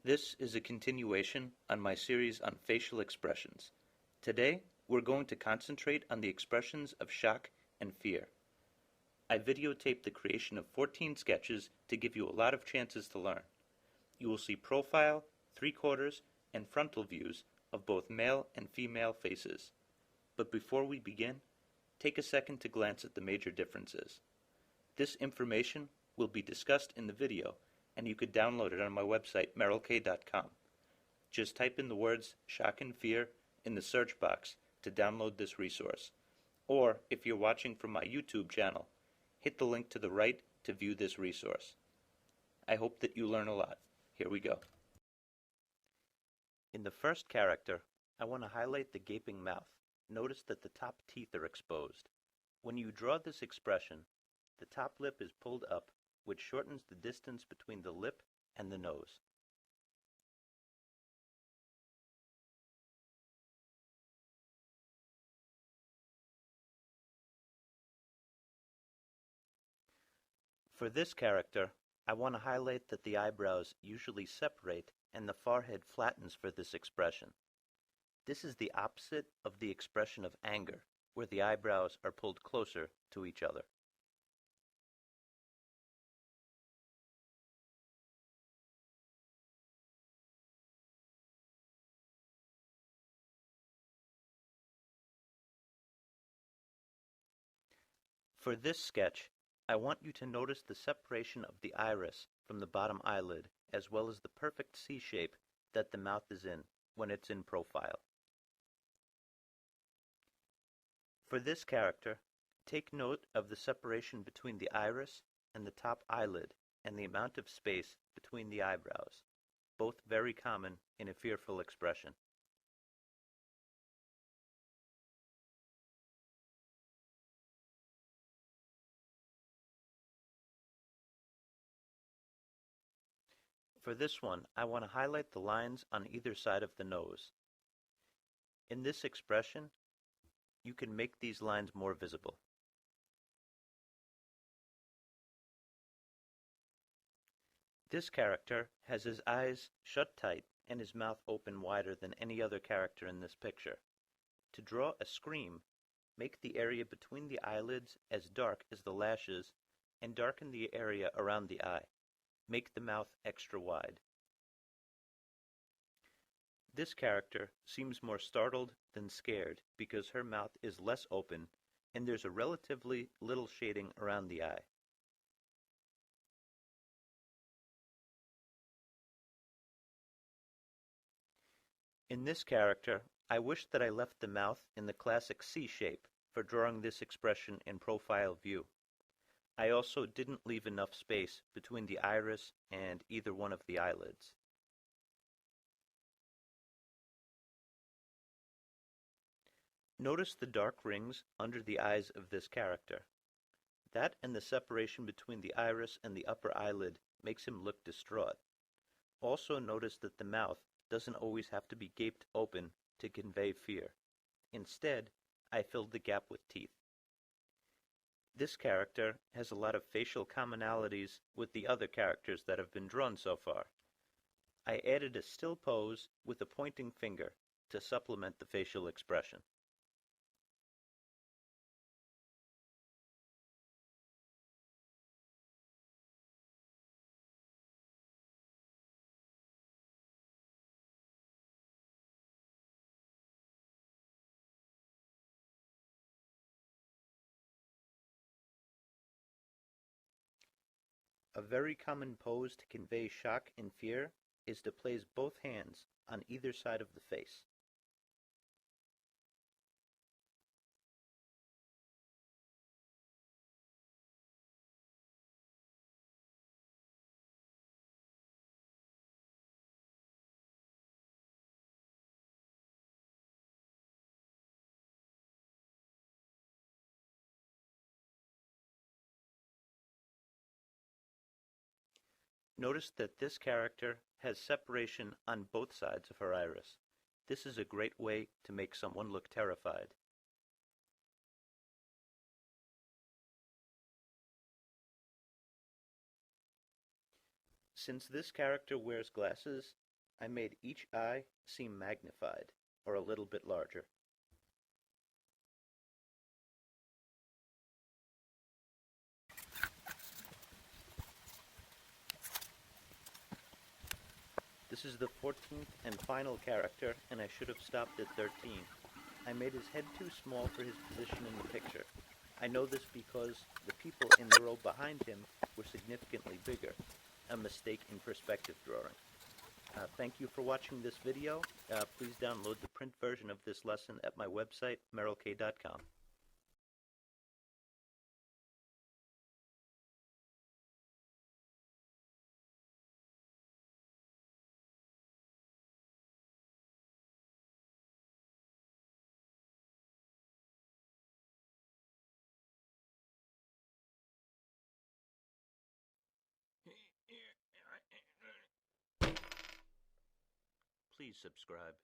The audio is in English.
This is a continuation on my series on facial expressions. Today, we're going to concentrate on the expressions of shock and fear. I videotaped the creation of 14 sketches to give you a lot of chances to learn. You will see profile, three-quarters, and frontal views of both male and female faces. But before we begin, take a second to glance at the major differences. This information will be discussed in the video, and you could download it on my website, merylk.com. Just type in the words shock and fear in the search box to download this resource. Or, if you're watching from my YouTube channel, hit the link to the right to view this resource. I hope that you learn a lot. Here we go. In the first character, I want to highlight the gaping mouth. Notice that the top teeth are exposed. When you draw this expression, the top lip is pulled up, which shortens the distance between the lip and the nose. For this character, I want to highlight that the eyebrows usually separate and the forehead flattens for this expression. This is the opposite of the expression of anger, where the eyebrows are pulled closer to each other. For this sketch, I want you to notice the separation of the iris from the bottom eyelid, as well as the perfect C shape that the mouth is in when it's in profile. For this character, take note of the separation between the iris and the top eyelid and the amount of space between the eyebrows, both very common in a fearful expression. For this one, I want to highlight the lines on either side of the nose. In this expression, you can make these lines more visible. This character has his eyes shut tight and his mouth open wider than any other character in this picture. To draw a scream, make the area between the eyelids as dark as the lashes and darken the area around the eye. Make the mouth extra wide. This character seems more startled than scared because her mouth is less open and there's a relatively little shading around the eye. In this character, I wish that I left the mouth in the classic C shape for drawing this expression in profile view. I also didn't leave enough space between the iris and either one of the eyelids. Notice the dark rings under the eyes of this character. That and the separation between the iris and the upper eyelid makes him look distraught. Also notice that the mouth doesn't always have to be gaped open to convey fear. Instead, I filled the gap with teeth. This character has a lot of facial commonalities with the other characters that have been drawn so far. I added a still pose with a pointing finger to supplement the facial expression. A very common pose to convey shock and fear is to place both hands on either side of the face. Notice that this character has separation on both sides of her iris. This is a great way to make someone look terrified. Since this character wears glasses, I made each eye seem magnified, or a little bit larger. This is the 14th and final character, and I should have stopped at 13. I made his head too small for his position in the picture. I know this because the people in the row behind him were significantly bigger, a mistake in perspective drawing. Thank you for watching this video. Please download the print version of this lesson at my website, merrillk.com. Please subscribe.